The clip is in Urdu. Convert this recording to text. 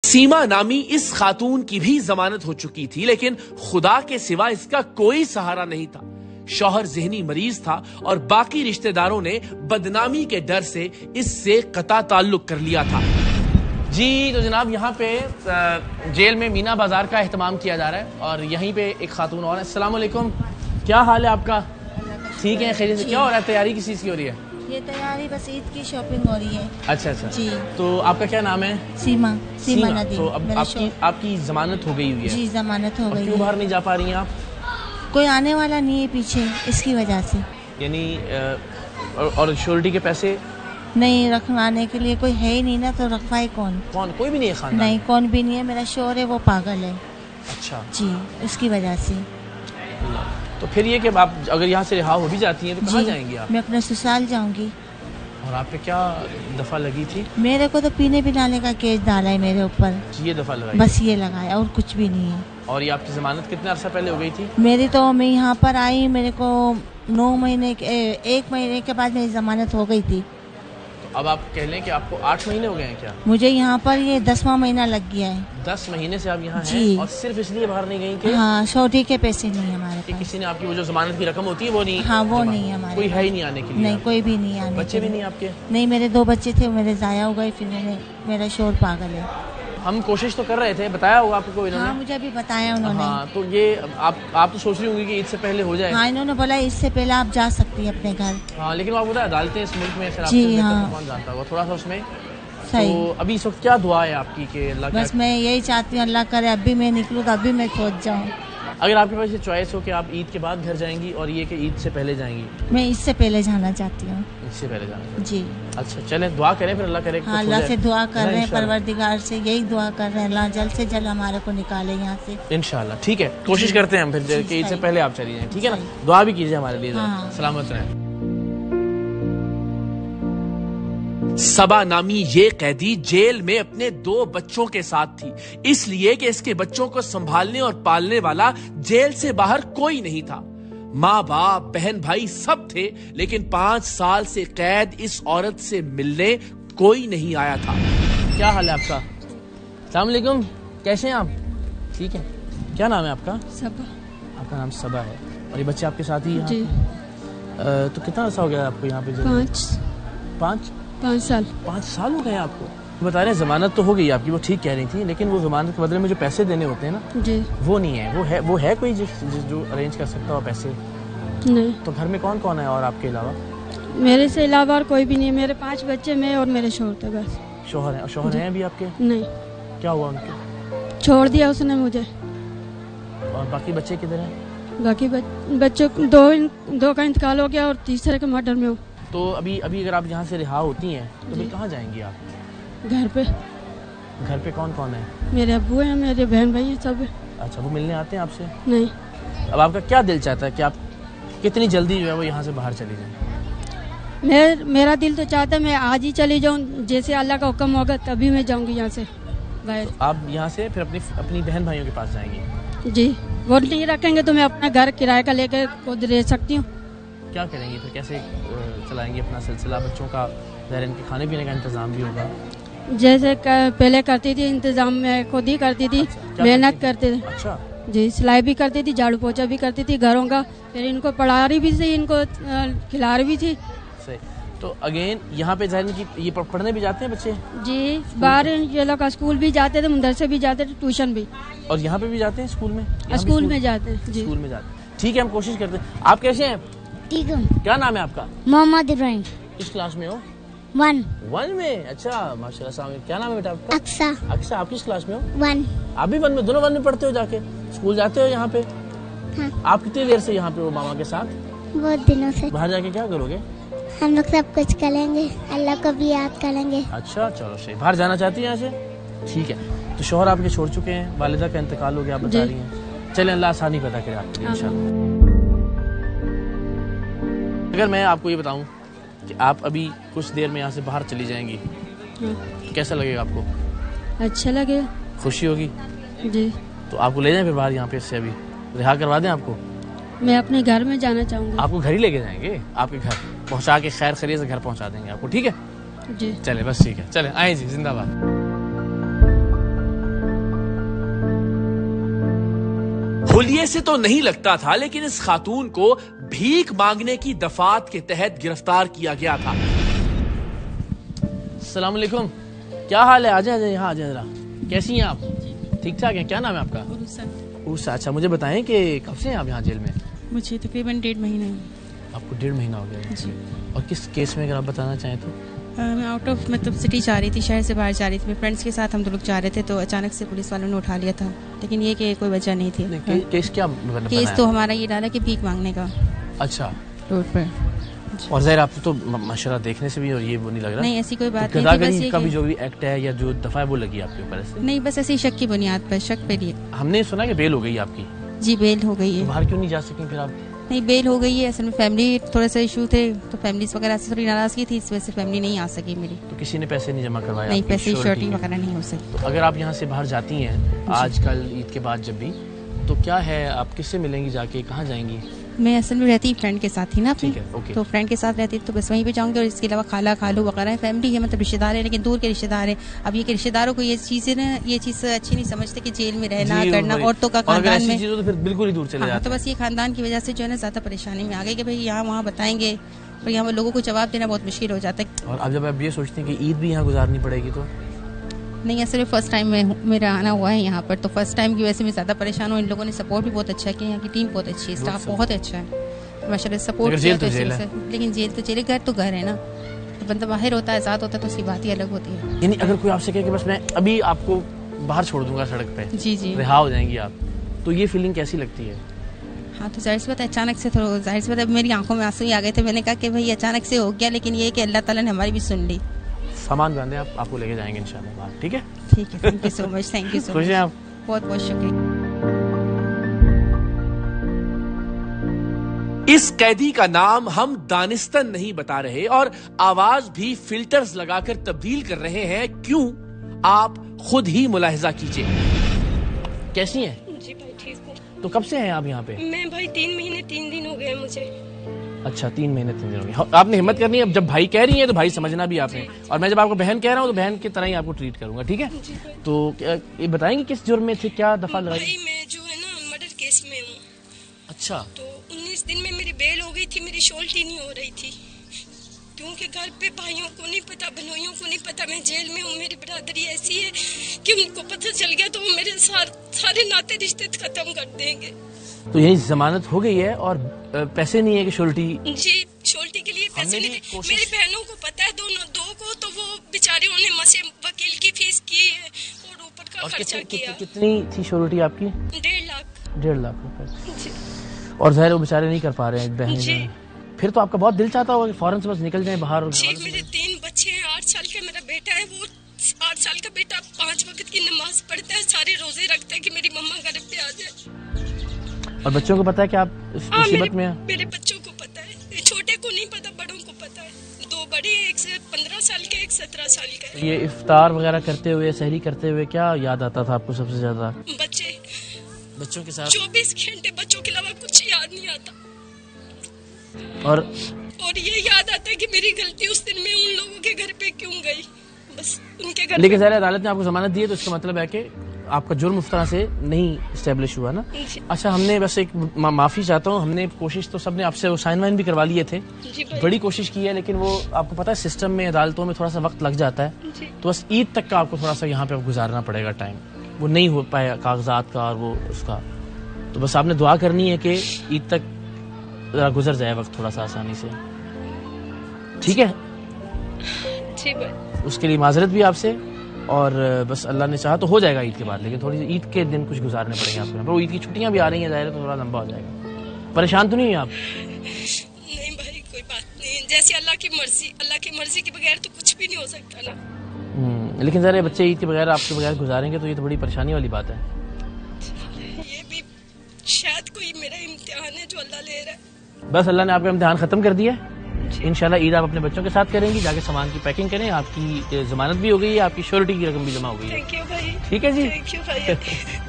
سیما نامی اس خاتون کی بھی ضمانت ہو چکی تھی، لیکن خدا کے سوا اس کا کوئی سہارا نہیں تھا۔ شوہر ذہنی مریض تھا اور باقی رشتہ داروں نے بدنامی کے ڈر سے اس سے قطع تعلق کر لیا تھا۔ جی تو جناب یہاں پہ جیل میں مینا بازار کا اہتمام کیا جا رہا ہے اور یہیں پہ ایک خاتون اور ہے۔ السلام علیکم، کیا حال ہے آپ کا؟ ٹھیک ہے، خیریت سے؟ کیا ہو رہا ہے؟ تیاری کس چیز کی ہو رہی ہے؟ یہ تیاری بس عید کی شاپنگ ہو رہی ہے۔ اچھا اچھا جی، تو آپ کا کیا نام ہے؟ سیما ندیم۔ تو اب آپ کی ضمانت ہو گئی ہوئی ہے؟ جی ضمانت ہو گئی۔ کیوں باہر نہیں جا پا رہی ہیں آپ؟ کوئی آنے والا نہیں ہے پیچھے، اس کی وجہ سے۔ یعنی اور شیورٹی کے پیسے نہیں رکھوانے کے لیے کوئی ہے ہی نہیں نا، تو رکھوائے کون؟ کوئی بھی نہیں ہے خاندان؟ نہیں، کون بھی نہیں ہے۔ میرا شوہر ہے وہ پاگل ہے۔ اچھا جی، اس کی وجہ سے۔ تو پھر یہ کہ آپ اگر یہاں سے رہا ہو بھی جاتی ہیں تو کہاں جائیں گی آپ؟ میں اپنے سسرال جاؤں گی۔ اور آپ پہ کیا دفعہ لگی تھی؟ میرے کو تو پینے پلانے کا کیس ڈالا ہے میرے اوپر، یہ دفعہ لگائی؟ بس یہ لگایا اور کچھ بھی نہیں ہے۔ اور یہ آپ کی ضمانت کتنے عرصہ پہلے ہو گئی تھی؟ میری تو میں یہاں پر آئی، میرے کو 9 مہینے 1 مہینے کے بعد میری ضمانت ہو گئی تھی۔ اب آپ کہہ لیں کہ آپ کو 8 مہینے ہو گئے ہیں کیا؟ مجھے یہاں پر یہ 10واں مہینہ لگ گیا ہے۔ 10 مہینے سے آپ یہاں جی۔ ہیں اور صرف اس لیے باہر نہیں گئی کہ ہاں، شوٹی کے پیسے نہیں ہمارے کہ پاس۔ کسی نے آپ کی وہ جو ضمانت کی رقم ہوتی ہے وہ نہیں؟ ہاں، وہ نہیں ہمارے کوئی ہے ہی نہیں آنے کے لیے؟ نہیں، کوئی بھی نہیں آنے۔ بچے بھی نہیں آپ کے؟ نہیں، میرے 2 بچے تھے، میرے ضائع ہو گئے، پھر میرا شوہر پاگل ہے۔ ہم کوشش تو کر رہے تھے، بتایا ہوگا آپ کو انہوں نے؟ ہاں، مجھے ابھی بتایا انہوں نے۔ ہاں، تو یہ آپ تو سوچ رہی ہوں گی کہ عید سے پہلے ہو جائے؟ ہاں، انہوں نے بولا اس سے پہلے آپ جا سکتی ہیں اپنے گھر۔ ہاں، لیکن آپ بتائیں عدالتیں اس ملک میں جی ہاں، کون جانتا ہوگا تھوڑا سا اس میں۔ صحیح۔ تو ابھی اس وقت کیا دعا ہے آپ کی کہ اللہ بس میں یہی چاہتی ہوں اللہ کرے اب بھی میں نکلوں تو اب بھی میں کھوج جاؤں۔ اگر آپ کے پاس یہ چوائس ہو کہ آپ عید کے بعد گھر جائیں گی اور یہ کہ عید سے پہلے جائیں گی؟ میں اس سے پہلے جانا چاہتی ہوں۔ عید سے پہلے جانا چاہتی جی۔ اچھا، چلیں دعا کریں پھر، اللہ کرے ہاں، اللہ سے دعا کر رہے ہیں، پروردگار سے یہی دعا کر رہے ہیں اللہ جلد سے جلد ہمارے کو نکالے یہاں سے انشاءاللہ۔ ٹھیک ہے، کوشش کرتے ہیں ہم پھر کہ عید سے پہلے آپ چلی جائیں، ٹھیک ہے نا؟ دعا بھی کیجیے ہمارے لیے، سلامت رہیں۔ صبا نامی یہ قیدی جیل میں اپنے 2 بچوں کے ساتھ تھی، اس لیے کہ اس کے بچوں کو سنبھالنے اور پالنے والا جیل سے باہر کوئی نہیں تھا۔ ماں باپ بہن بھائی سب تھے، لیکن 5 سال سے قید اس عورت سے ملنے کوئی نہیں آیا تھا۔ کیا حال ہے آپ کا؟ السلام علیکم، کیسے ہیں آپ؟ ٹھیک ہے، کیا نام ہے آپ کا؟ صبا۔ آپ کا نام صبا ہے اور یہ بچے آپ کے ساتھ ہی ہیں؟ جی۔ تو کتنا عرصہ ہو گیا آپ کو یہاں پہ؟ 5 سال۔ 5 سال ہو گئے آپ کو؟ بتا رہے ہیں ضمانت تو ہو گئی آپ کی، وہ ٹھیک کہہ رہی تھی، لیکن وہ ضمانت کے بدلے میں جو پیسے دینے ہوتے ہیں نا، جی، وہ نہیں ہے۔ وہ ہے کوئی جو ارینج کر سکتا ہو پیسے؟ نہیں۔ تو گھر میں کون کون ہے اور آپ کے علاوہ؟ میرے سے علاوہ اور کوئی بھی نہیں، میرے 5 بچے، میں اور میرے شوہر تھے بس۔ شوہر ہیں؟ شوہر ہیں ابھی آپ کے؟ نہیں، کیا ہوا ان کے؟ چھوڑ دیا اس نے مجھے۔ اور باقی بچے کدھر ہیں؟ باقی بچوں 2 کا انتقال ہو گیا اور تیسرے کے مرڈر میں ہوں۔ تو ابھی اگر آپ یہاں سے رہا ہوتی ہیں تو پھر کہاں جائیں گی آپ؟ گھر پہ۔ گھر پہ کون کون ہے؟ میرے ابو ہیں، میرے بہن بھائی ہیں، سب ہیں۔ اچھا، وہ ملنے آتے ہیں آپ سے؟ نہیں۔ اب آپ کا کیا دل چاہتا ہے کہ آپ کتنی جلدی جو ہے وہ یہاں سے باہر چلی جائیں؟ میرا دل تو چاہتا ہے میں آج ہی چلی جاؤں، جیسے اللہ کا حکم ہوگا تبھی میں جاؤں گی یہاں سے باہر۔ آپ یہاں سے پھر اپنی بہن بھائیوں کے پاس جائیں گی؟ جی، وہ نہیں رکھیں گے تو میں اپنا گھر کرایہ کا لے کے خود رہ سکتی ہوں۔ کیا کریں گے پھر؟ کیسے چلائیں گے اپنا سلسلہ؟ بچوں کا ظاہر ان کے کھانے پینے کا انتظام بھی ہوگا؟ جیسے پہلے کرتی تھی انتظام میں خود ہی کرتی تھی، محنت کرتے تھے۔ اچھا جی، سلائی بھی کرتی تھی، جھاڑو پوچھا بھی کرتی تھی گھروں کا، پھر ان کو پڑھا رہی بھی تھی، ان کو کھلا رہی بھی تھی۔ صحیح۔ تو اگین یہاں پہ ظاہر یہ پڑھنے بھی جاتے ہیں بچے؟ جی، باہر یہ لوگ اسکول بھی جاتے تھے، مدرسے بھی جاتے تھے، ٹیوشن بھی۔ اور یہاں پہ بھی جاتے ہیں اسکول میں؟ اسکول میں جاتے ہیں جی۔ اسکول میں جاتے ہیں، ٹھیک ہے، ہم کوشش کرتے ہیں۔ آپ کیسے ہیں؟ ٹھیک ہوں۔ کیا نام ہے آپ کا؟ محمد ابراہیم۔ کس کلاس میں ہو؟ 1 میں؟ اچھا، ماشاء اللہ، السلام علیکم۔ کیا نام ہے بیٹا آپ کا؟ اقصا۔ اقصا، آپ کس کلاس میں ہو؟ 1۔ آپ بھی 1 میں؟ دونوں 1 میں پڑھتے ہو؟ جا کے اسکول جاتے ہو یہاں پہ؟ ہاں۔ آپ کتنی دیر سے یہاں پہ ہو ماما کے ساتھ؟ بہت دنوں سے۔ باہر جا کے کیا کرو گے؟ ہم لوگ سب کچھ کریں گے، اللہ کو بھی یاد کریں گے۔ اچھا، چلو صحیح۔ باہر جانا چاہتی ہیں یہاں سے؟ ٹھیک ہے۔ تو شوہر آپ کے چھوڑ چکے ہیں، والدہ کا انتقال ہو گیا آپ بتا رہی ہیں، چلیں اللہ آسانی پیدا کرے آپ کے لیے انشاءاللہ۔ اگر میں آپ کو یہ بتاؤں کہ آپ ابھی کچھ دیر میں یہاں سے باہر چلی جائیں گی، کیسا لگے گا آپ کو؟ اچھا لگے، خوشی ہوگی؟ جی۔ تو آپ کو لے جائیں پھر باہر یہاں پہ سے ابھی رہا کروا دیں آپ کو؟ میں اپنے گھر میں جانا چاہوں گا۔ آپ کو گھر ہی لے کے جائیں گے، آپ کے گھر پہنچا کے خیر خیریت سے گھر پہنچا دیں گے آپ کو، ٹھیک ہے؟ جی، چلے بس ٹھیک ہے، چلیں آئیں جی، زندہ باد۔ حلیے سے تو نہیں لگتا تھا، لیکن اس خاتون کو بھیک مانگنے کی دفعات کے تحت گرفتار کیا گیا تھا۔ السلام علیکم، کیا حال ہے؟ آجائیں یہاں آجائیں ذرا، کیسی ہیں آپ؟ ٹھیک ٹھاک ہیں؟ کیا نام ہے آپ کا؟ عروسہ۔ اچھا مجھے بتائیں کہ کب سے ہیں آپ یہاں جیل میں؟ مجھے تقریباً 1.5 مہینہ۔ آپ کو 1.5 مہینہ ہو گیا جی۔ اور کس کیس میں اگر آپ بتانا چاہیں تو؟ میں آؤٹ آف مطلب سٹی جا رہی تھی، شہر سے باہر جا رہی تھی، میں فرینڈس کے ساتھ ہم لوگ جا رہے تھے تو اچانک سے پولیس والوں نے اٹھا لیا تھا، لیکن یہ کہ کوئی وجہ نہیں تھی۔ کیس کیا کیس تو ہمارا یہ ڈالا کہ بھیک مانگنے کا اچھا روڈ پر۔ اور ظاہر آپ تو ماشاء اللہ دیکھنے سے بھی اور یہ وہ نہیں لگ رہا نہیں ایسی کوئی بات نہیں تھی، بس یہ کا بھی جو بھی ایکٹ ہے یا جو دفعہ ہے وہ لگی آپ کے اوپر سے؟ نہیں، بس ایسی شک کی بنیاد پر، شک پہ لیے۔ ہم نے سنا کہ بیل ہو گئی آپ کی؟ جی بیل ہو گئی ہے۔ باہر کیوں نہیں جا سکیں پھر آپ؟ نہیں بیل ہو گئی ہے، اصل میں فیملی تھوڑا سا ایشو تھے تو فیملیز وغیرہ سے تھوڑی ناراضگی تھی، اس وجہ سے فیملی نہیں آ سکی میری۔ تو کسی نے پیسے نہیں جمع کروایا؟ نہیں، پیسے شورٹی وغیرہ نہیں ہو سکی۔ تو اگر آپ یہاں سے باہر جاتی ہیں آج کل عید کے بعد جب بھی، تو کیا ہے آپ کس سے ملیں گی؟ جا کے کہاں جائیں گی؟ میں اصل میں رہتی فرینڈ کے ساتھ ہی نا اپنی، ٹھیک ہے، اوکے۔ تو فرینڈ کے ساتھ رہتی تو بس وہیں پہ جاؤں گی، اور اس کے علاوہ خالہ خالو وغیرہ فیملی ہے، مطلب رشتے دار ہیں لیکن دور کے رشتے دار ہیں۔ اب یہ کہ رشتے داروں کو یہ چیزیں نا، یہ چیز اچھی نہیں سمجھتے کہ جیل میں رہنا کرنا، عورتوں کا خاندان میں، تو پھر بالکل ہی دور چلے جاتے ہیں۔ تو بس یہ خاندان کی وجہ سے جو ہے نا زیادہ پریشانی میں آ گئی کہ بھائی یہاں وہاں بتائیں گے اور یہاں لوگوں کو جواب دینا بہت مشکل ہو جاتا ہے۔ اور اب جب آپ یہ سوچتے ہیں کہ عید بھی یہاں گزارنی پڑے گی تو؟ نہیں، اصل میں فرسٹ ٹائم میرا آنا ہوا ہے یہاں پر، تو فرسٹ ٹائم کی وجہ سے میں زیادہ پریشان ہوں۔ ان لوگوں نے سپورٹ بھی بہت اچھا کیا، یہاں کی ٹیم بہت اچھی ہے، اسٹاف بہت اچھا ہے ماشاء اللہ، سپورٹ کیا۔ لیکن جیل تو جیل، گھر تو گھر ہے نا، بندہ باہر ہوتا ہے، آزاد ہوتا ہے تو اس کی بات ہی الگ ہوتی ہے۔ یعنی اگر کوئی آپ سے کہے کہ بس میں ابھی آپ کو باہر چھوڑ دوں گا سڑک پہ، جی جی، رہا ہو جائیں گی آپ، تو یہ فیلنگ کیسی لگتی ہے؟ ہاں تو ظاہر سی بات ہے، اچانک سے تھوڑا ظاہر سی بات ہے میری آنکھوں میں آنسو ہی آ گئے تھے۔ میں نے کہا کہ بھائی اچانک سے ہو گیا، لیکن یہ کہ اللہ تعالیٰ نے ہماری بھی سن لی۔ سامان باندھیں آپ کو لے کے جائیں گے انشاءاللہ باہر، ٹھیک ہے؟ ٹھیک ہے، thank you so much, thank you so much, خوش ہیں آپ؟ بہت بہت شکریہ۔ اس قیدی کا نام ہم دانستن نہیں بتا رہے اور آواز بھی فلٹرز لگا کر تبدیل کر رہے ہیں، کیوں آپ خود ہی ملاحظہ کیجئے۔ کیسی ہیں؟ جی بھائی ٹھیک ہوں۔ تو کب سے ہیں آپ یہاں پہ؟ میں بھائی 3 مہینے 3 دن ہو گئے مجھے۔ اچھا 3 مہینے 3 دن ہو گئے۔ آپ نے ہمت کرنی ہے، اب جب بھائی کہہ رہی ہیں تو بھائی سمجھنا بھی آپ نے، اور میں جب آپ کو بہن کہہ رہا ہوں تو بہن کی طرح ہی آپ کو ٹریٹ کروں گا، ٹھیک ہے؟ تو یہ بتائیں گے کس جرم میں تھے، کیا دفعہ لگائی؟ بھائی میں جو ہے نا مرڈر کیس میں ہوں۔ اچھا، تو 19 دن میں میری بیل ہو گئی تھی، میری شولٹی نہیں ہو رہی تھی کیونکہ گھر پہ بھائیوں کو نہیں پتا، بہنوئیوں کو نہیں پتا میں جیل میں ہوں۔ میری برادری ایسی ہے کہ ان کو پتہ چل گیا تو وہ میرے سارے ناطے رشتے ختم کر دیں گے۔ تو یہی ضمانت ہو گئی ہے اور پیسے نہیں ہے کہ شورٹی؟ جی شولٹی کے لیے پیسے نہیں تھے، میری بہنوں کو پتا ہے، دو کو، تو وہ بیچاریوں نے مسے وکیل کی فیس کی اور اوپر کا خرچہ کیا۔ کتنی تھی شورٹی آپ کی؟ 1.5 لاکھ۔ 1.5 لاکھ روپے؟ جی اور ظاہر وہ بیچارے نہیں کر پا رہے ہیں بہن جی۔ پھر تو آپ کا بہت دل چاہتا ہوگا کہ فوراً سے بس نکل جائیں باہر۔ جی میرے 3 بچے ہیں، 8 سال کا میرا بیٹا ہے، وہ 8 سال کا بیٹا 5 وقت کی نماز پڑھتا ہے، سارے روزے رکھتا ہے کہ میری مما گھر پہ آ جائے۔ اور بچوں کو پتا ہے کہ آپ اس مصیبت میں ہیں؟ میرے بچوں کو پتا ہے، چھوٹے کو نہیں پتا، بڑوں کو پتا ہے۔ 2 بڑے، ایک سے 15 سال کا، ایک 17 سال کا ہے۔ یہ افطار وغیرہ کرتے ہوئے، سحری کرتے ہوئے کیا یاد آتا تھا آپ کو سب سے زیادہ؟ بچوں کے ساتھ 24 گھنٹے بچوں کے علاوہ کچھ یاد نہیں آتا، اور یہ یاد آتا ہے کہ میری غلطی اس دن میں ان لوگوں کے گھر پہ کیوں گئی، بس ان کے گھر۔ لیکن ظاہر عدالت نے آپ کو ضمانت دی ہے تو اس کا مطلب ہے کہ آپ کا جرم اس طرح سے نہیں اسٹیبلش ہوا نا؟ اچھا ہم نے بس ایک معافی چاہتا ہوں، ہم نے کوشش تو سب نے آپ سے وہ سائن وائن بھی کروا لیے تھے، بڑی کوشش کی ہے، لیکن وہ آپ کو پتا ہے سسٹم میں عدالتوں میں تھوڑا سا وقت لگ جاتا ہے، تو بس عید تک کا آپ کو تھوڑا سا یہاں پہ گزارنا پڑے گا ٹائم، وہ نہیں ہو پایا کاغذات کا اور وہ اس کا، تو بس آپ نے دعا کرنی ہے کہ عید تک ذرا گزر جائے وقت تھوڑا سا آسانی سے، ٹھیک ہے؟ اس کے لیے معذرت بھی آپ سے، اور بس اللہ نے چاہا تو ہو جائے گا عید کے بعد، لیکن تھوڑی سی عید کے دن کچھ گزارنے پڑیں گے آپ کو، عید کی چھٹیاں بھی آ رہی ہیں ظاہر ہے، تو تھوڑا لمبا ہو جائے گا۔ پریشان تو نہیں ہیں آپ؟ نہیں بھائی کوئی بات نہیں، جیسے اللہ کی مرضی کے بغیر تو کچھ بھی نہیں ہو سکتا نا۔ لیکن ذرا بچے عید کے بغیر آپ کے بغیر گزاریں گے تو یہ تو بڑی پریشانی والی بات ہے۔ یہ بھی شاید کوئی میرا امتحان ہے جو اللہ لے رہا ہے۔ بس اللہ نے آپ کا امتحان ختم کر دیا ہے، انشاءاللہ عید آپ اپنے بچوں کے ساتھ کریں گی، جا کے سامان کی پیکنگ کریں، آپ کی ضمانت بھی ہو گئی ہے، آپ کی شورٹی کی رقم بھی جمع ہو گئی ہے، تھینک یو بھائی، ٹھیک ہے جی؟ تھینک یو بھائی۔